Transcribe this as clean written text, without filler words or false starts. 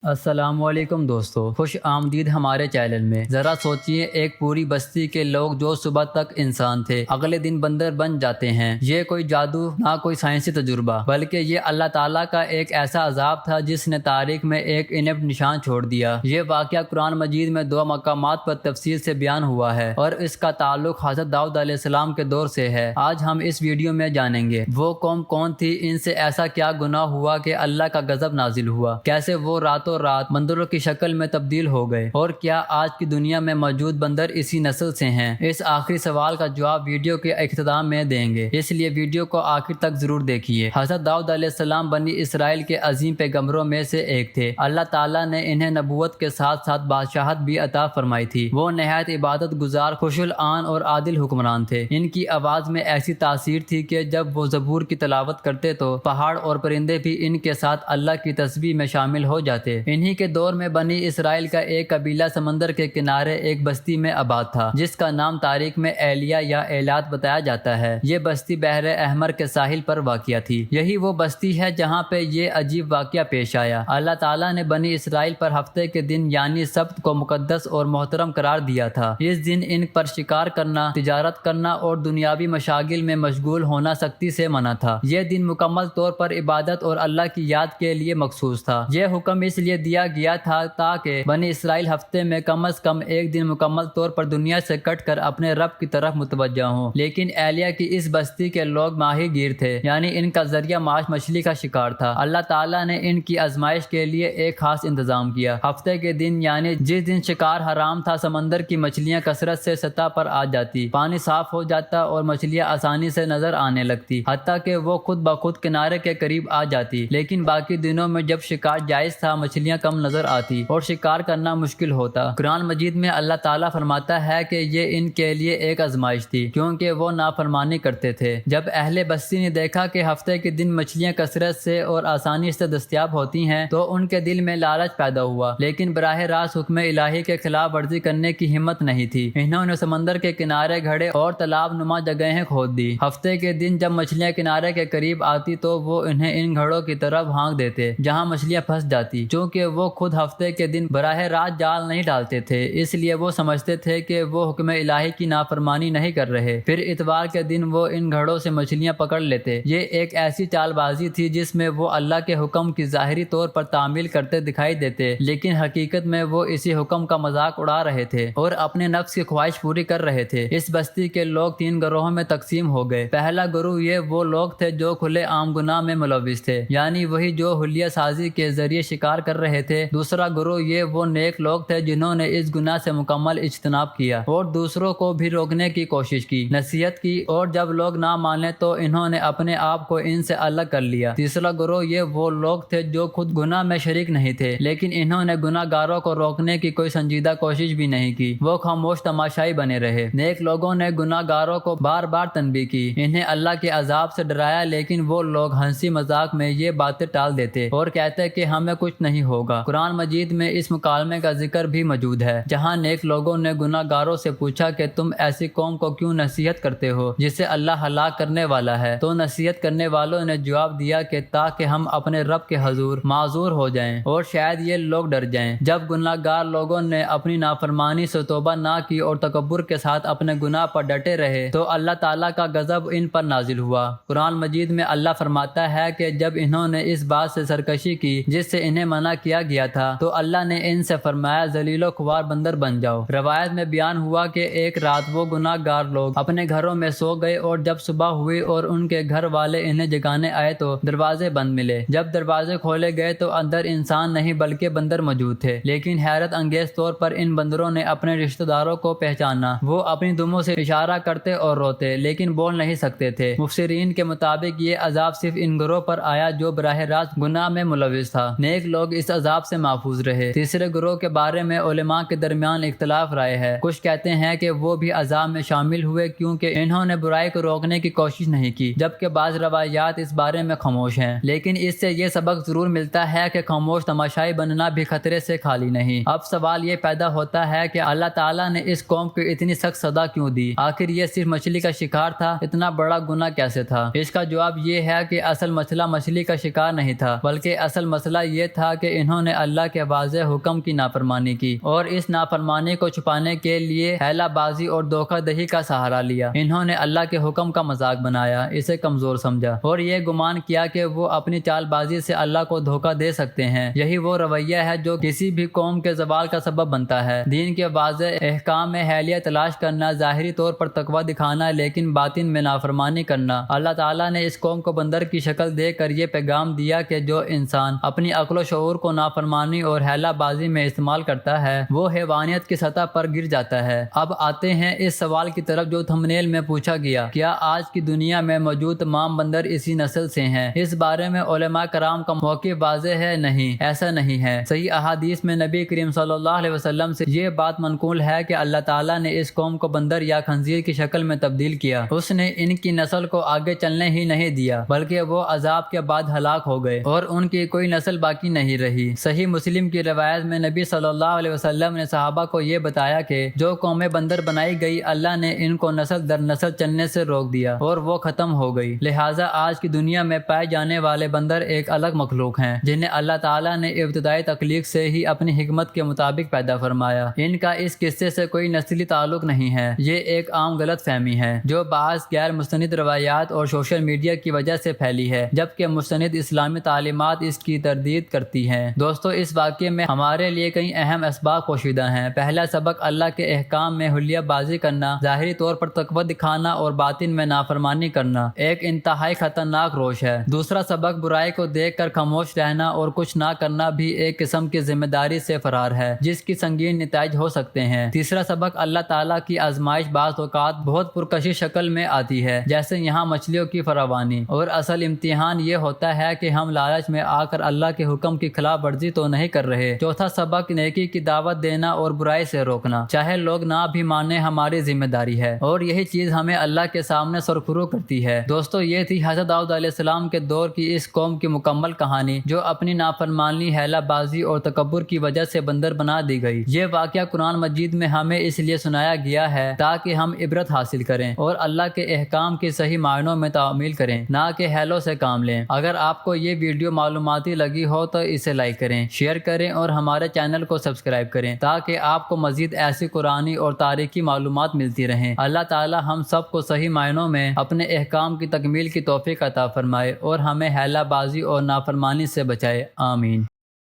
السلام علیکم دوستو، خوش آمدید ہمارے چینل میں۔ ذرا سوچئے، ایک پوری بستی کے لوگ جو صبح تک انسان تھے اگلے دن بندر بن جاتے ہیں۔ یہ کوئی جادو نہ کوئی سائنسی تجربہ، بلکہ یہ اللہ تعالیٰ کا ایک ایسا عذاب تھا جس نے تاریخ میں ایک انبت نشان چھوڑ دیا۔ یہ واقعہ قرآن مجید میں 2 مقامات پر تفصیل سے بیان ہوا ہے اور اس کا تعلق حضرت داؤد علیہ السلام کے دور سے ہے۔ آج ہم اس ویڈیو میں جانیں گے وہ قوم کون تھی، ان سے ایسا کیا گناہ ہوا کہ اللہ کا غضب نازل ہوا، کیسے وہ راتوں رات بندروں کی شکل میں تبدیل ہو گئے، اور کیا آج کی دنیا میں موجود بندر اسی نسل سے ہیں۔ اس آخری سوال کا جواب ویڈیو کے اختتام میں دیں گے، اس لیے ویڈیو کو آخر تک ضرور دیکھیے۔ حضرت داؤد علیہ السلام بنی اسرائیل کے عظیم پیغمبروں میں سے ایک تھے۔ اللہ تعالیٰ نے انہیں نبوت کے ساتھ ساتھ بادشاہت بھی عطا فرمائی تھی۔ وہ نہایت عبادت گزار، خوش العان اور عادل حکمران تھے۔ ان کی آواز میں ایسی تاثیر تھی کہ جب وہ زبور کی تلاوت کرتے تو پہاڑ اور پرندے بھی ان کے ساتھ اللہ کی تسبیح میں شامل ہو جاتے۔ انہی کے دور میں بنی اسرائیل کا ایک قبیلہ سمندر کے کنارے ایک بستی میں آباد تھا، جس کا نام تاریخ میں ایلیا یا ایلات بتایا جاتا ہے۔ یہ بستی بحر احمر کے ساحل پر واقع تھی۔ یہی وہ بستی ہے جہاں پہ یہ عجیب واقعہ پیش آیا۔ اللہ تعالیٰ نے بنی اسرائیل پر ہفتے کے دن یعنی سبت کو مقدس اور محترم قرار دیا تھا۔ اس دن ان پر شکار کرنا، تجارت کرنا اور دنیاوی مشاغل میں مشغول ہونا سختی سے منع تھا۔ یہ دن مکمل طور پر عبادت اور اللہ کی یاد کے لیے مخصوص تھا۔ یہ حکم اس لیے دیا گیا تھا تاکہ بنی اسرائیل ہفتے میں کم از کم ایک دن مکمل طور پر دنیا سے کٹ کر اپنے رب کی طرف متوجہ ہوں۔ لیکن ایلیا کی اس بستی کے لوگ ماہی گیر تھے، یعنی ان کا ذریعہ معاش مچھلی کا شکار تھا۔ اللہ تعالیٰ نے ان کی آزمائش کے لیے ایک خاص انتظام کیا۔ ہفتے کے دن یعنی جس دن شکار حرام تھا، سمندر کی مچھلیاں کثرت سے سطح پر آ جاتی، پانی صاف ہو جاتا اور مچھلیاں آسانی سے نظر آنے لگتی، حتیٰ کہ وہ خود بخود کنارے کے قریب آ جاتی۔ لیکن باقی دنوں میں جب شکار جائز تھا، مچھلیاں کم نظر آتی اور شکار کرنا مشکل ہوتا۔ قرآن مجید میں اللہ تعالیٰ فرماتا ہے کہ یہ ان کے لیے ایک آزمائش تھی، کیونکہ وہ نافرمانی کرتے تھے۔ جب اہل بستی نے دیکھا کہ ہفتے کے دن مچھلیاں کثرت سے اور آسانی سے دستیاب ہوتی ہیں تو ان کے دل میں لالچ پیدا ہوا، لیکن براہ راست حکم الہی کے خلاف ورزی کرنے کی ہمت نہیں تھی۔ انہوں نے سمندر کے کنارے گھڑے اور تالاب نما جگہیں کھود دی۔ ہفتے کے دن جب مچھلیاں کنارے کے قریب آتی تو وہ انہیں ان گھڑوں کی طرف ہانک دیتے جہاں مچھلیاں پھنس جاتی۔ چونکہ وہ خود ہفتے کے دن براہ راست جال نہیں ڈالتے تھے، اس لیے وہ سمجھتے تھے کہ وہ حکم الہی کی نافرمانی نہیں کر رہے۔ پھر اتوار کے دن وہ ان گھڑوں سے مچھلیاں پکڑ لیتے۔ یہ ایک ایسی چال بازی تھی جس میں وہ اللہ کے حکم کی ظاہری طور پر تعمیل کرتے دکھائی دیتے، لیکن حقیقت میں وہ اسی حکم کا مذاق اڑا رہے تھے اور اپنے نفس کی خواہش پوری کر رہے تھے۔ اس بستی کے لوگ 3 گروہوں میں تقسیم ہو گئے۔ پہلا گروہ یہ وہ لوگ تھے جو کھلے عام گناہ میں ملوث تھے، یعنی وہی جو حلیہ سازی کے ذریعے شکار کر رہے تھے۔ دوسرا گروہ یہ وہ نیک لوگ تھے جنہوں نے اس گناہ سے مکمل اجتناب کیا اور دوسروں کو بھی روکنے کی کوشش کی، نصیحت کی، اور جب لوگ نہ مانے تو انہوں نے اپنے آپ کو ان سے الگ کر لیا۔ تیسرا گروہ یہ وہ لوگ تھے جو خود گناہ میں شریک نہیں تھے، لیکن انہوں نے گناہ گاروں کو روکنے کی کوئی سنجیدہ کوشش بھی نہیں کی، وہ خاموش تماشائی بنے رہے۔ نیک لوگوں نے گناہ گاروں کو بار بار تنبیہ کی، انہیں اللہ کے عذاب سے ڈرایا، لیکن وہ لوگ ہنسی مذاق میں یہ باتیں ٹال دیتے اور کہتے کہ ہمیں کچھ نہیں ہوگا۔ قرآن مجید میں اس مکالمے کا ذکر بھی موجود ہے جہاں نیک لوگوں نے گناہ گاروں سے پوچھا کہ تم ایسی قوم کو کیوں نصیحت کرتے ہو جسے اللہ ہلاک کرنے والا ہے؟ تو نصیحت کرنے والوں نے جواب دیا کہ تاکہ ہم اپنے رب کے حضور معذور ہو جائیں اور شاید یہ لوگ ڈر جائیں۔ جب گناہ گار لوگوں نے اپنی نافرمانی سے توبہ نہ کی اور تکبر کے ساتھ اپنے گناہ پر ڈٹے رہے تو اللہ تعالیٰ کا غضب ان پر نازل ہوا۔ قرآن مجید میں اللہ فرماتا ہے کہ جب انہوں نے اس بات سے سرکشی کی جس سے انہیں منع کیا گیا تھا تو اللہ نے ان سے فرمایا ذلیل و خوار بندر بن جاؤ۔ روایت میں بیان ہوا کہ ایک رات وہ گناہ گار لوگ اپنے گھروں میں سو گئے اور جب صبح ہوئی اور ان کے گھر والے انہیں جگانے آئے تو دروازے بند ملے۔ جب دروازے کھولے گئے تو اندر انسان نہیں بلکہ بندر موجود تھے، لیکن حیرت انگیز طور پر ان بندروں نے اپنے رشتہ داروں کو پہچانا۔ وہ اپنی دموں سے اشارہ کرتے اور روتے، لیکن بول نہیں سکتے تھے۔ مفسرین کے مطابق یہ عذاب صرف ان گروہ پر آیا جو براہ راست گناہ میں ملوث تھا۔ نیک لوگ اس عذاب سے محفوظ رہے۔ تیسرے گروہ کے بارے میں علماء کے درمیان اختلاف رائے ہے۔ کچھ کہتے ہیں کہ وہ بھی عذاب میں شامل ہوئے کیونکہ انہوں نے برائی کو روکنے کی کوشش نہیں کی، جبکہ بعض روایات اس بارے میں خاموش ہیں۔ لیکن اس سے یہ سبق ضرور ملتا ہے کہ خاموش تماشائی بننا بھی خطرے سے خالی نہیں۔ اب سوال یہ پیدا ہوتا ہے کہ اللہ تعالیٰ نے اس قوم کو اتنی سخت سزا کیوں دی؟ آخر یہ صرف مچھلی کا شکار تھا، اتنا بڑا گناہ کیسے تھا؟ اس کا جواب یہ ہے کہ اصل مسئلہ مچھلی کا شکار نہیں تھا، بلکہ اصل مسئلہ یہ تھا کہ کہ انہوں نے اللہ کے واضح حکم کی نافرمانی کی اور اس نافرمانی کو چھپانے کے لیے ہیلا بازی اور دھوکہ دہی کا سہارا لیا۔ انہوں نے اللہ کے حکم کا مذاق بنایا، اسے کمزور سمجھا اور یہ گمان کیا کہ وہ اپنی چال بازی سے اللہ کو دھوکہ دے سکتے ہیں۔ یہی وہ رویہ ہے جو کسی بھی قوم کے زوال کا سبب بنتا ہے۔ دین کے واضح احکام میں حیلیہ تلاش کرنا، ظاہری طور پر تقویٰ دکھانا لیکن باطن میں نافرمانی کرنا۔ اللہ تعالیٰ نے اس قوم کو بندر کی شکل دے کر یہ پیغام دیا کہ جو انسان اپنی عقل و شعور کو نافرمانی اور ہیلا بازی میں استعمال کرتا ہے وہ حیوانیت کی سطح پر گر جاتا ہے۔ اب آتے ہیں اس سوال کی طرف جو تھمبنیل میں پوچھا گیا، کیا آج کی دنیا میں موجود تمام بندر اسی نسل سے ہیں؟ اس بارے میں علماء کرام کا موقف واضح ہے، نہیں، ایسا نہیں ہے۔ صحیح احادیث میں نبی کریم صلی اللہ علیہ وسلم سے یہ بات منقول ہے کہ اللہ تعالیٰ نے اس قوم کو بندر یا خنزیر کی شکل میں تبدیل کیا۔ اس نے ان کی نسل کو آگے چلنے ہی نہیں دیا بلکہ وہ عذاب کے بعد ہلاک ہو گئے اور ان کی کوئی نسل باقی نہیں رہی۔ صحیح مسلم کی روایت میں نبی صلی اللہ علیہ وسلم نے صحابہ کو یہ بتایا کہ جو قومیں بندر بنائی گئی اللہ نے ان کو نسل در نسل چلنے سے روک دیا اور وہ ختم ہو گئی۔ لہٰذا آج کی دنیا میں پائے جانے والے بندر ایک الگ مخلوق ہیں جنہیں اللہ تعالیٰ نے ابتدائی تخلیق سے ہی اپنی حکمت کے مطابق پیدا فرمایا۔ ان کا اس قصے سے کوئی نسلی تعلق نہیں ہے۔ یہ ایک عام غلط فہمی ہے جو بعض غیر مستند روایات اور سوشل میڈیا کی وجہ سے پھیلی ہے، جبکہ مستند اسلامی تعلیمات اس کی تردید کرتی ہیں۔ دوستو، اس واقعے میں ہمارے لیے کئی اہم اسباق پوشیدہ ہیں۔ پہلا سبق اللہ کے احکام میں حلیہ بازی کرنا، ظاہری طور پر تقویٰ دکھانا اور باطن میں نافرمانی کرنا ایک انتہائی خطرناک روش ہے۔ دوسرا سبق برائی کو دیکھ کر خاموش رہنا اور کچھ نہ کرنا بھی ایک قسم کی ذمہ داری سے فرار ہے جس کی سنگین نتائج ہو سکتے ہیں۔ تیسرا سبق اللہ تعالیٰ کی آزمائش بعض اوقات بہت پرکشش شکل میں آتی ہے، جیسے یہاں مچھلیوں کی فراوانی، اور اصل امتحان یہ ہوتا ہے کہ ہم لالچ میں آ کر اللہ کے حکم کی خلاف ورزی تو نہیں کر رہے۔ چوتھا سبق نیکی کی دعوت دینا اور برائی سے روکنا، چاہے لوگ نہ بھی مانے، ہماری ذمہ داری ہے اور یہی چیز ہمیں اللہ کے سامنے سرخرو کرتی ہے۔ دوستو، یہ تھی حضرت داؤد علیہ السلام کے دور کی اس قوم کی مکمل کہانی جو اپنی نافرمانی، ہیلا بازی اور تکبر کی وجہ سے بندر بنا دی گئی۔ یہ واقعہ قرآن مجید میں ہمیں اس لیے سنایا گیا ہے تاکہ ہم عبرت حاصل کریں اور اللہ کے احکام کی صحیح معنوں میں تعمیل کریں، نہ کہ ہیلوں سے کام لیں۔ اگر آپ کو یہ ویڈیو معلوماتی لگی ہو تو اسے لائک کریں، شیئر کریں اور ہمارے چینل کو سبسکرائب کریں تاکہ آپ کو مزید ایسی قرآنی اور تاریخی معلومات ملتی رہیں۔ اللہ تعالی ہم سب کو صحیح معنوں میں اپنے احکام کی تکمیل کی توفیق عطا فرمائے اور ہمیں ہیلا بازی اور نافرمانی سے بچائے، آمین۔